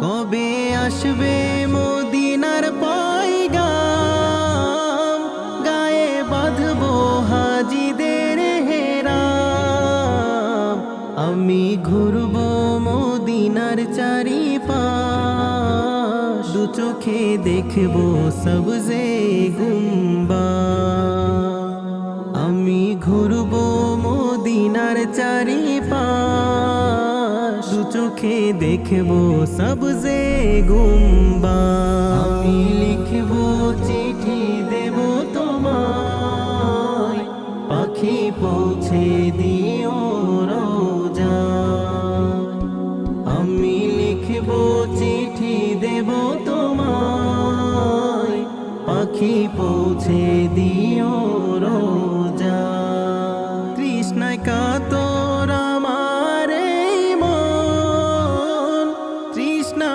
কবে আসবে মদিনার পয়গাম, গায়ে বাঁধবো হাজিদের হেরাম। আমি ঘুরবো মদিনার চারিপাশ, দু চোখে দেখবো সবজে গুম্বা। আমি ঘুরবো মদিনার চারিপাশ, দু চোখে দেখবো সবজে গুম্বা। আমি লিখবো চিঠি দেব তোমায়, পাখি পৌঁছে দিও রোজা। আমি লিখবো চিঠি দেব তোমায়, পাখি পৌঁছে দিও রোজা।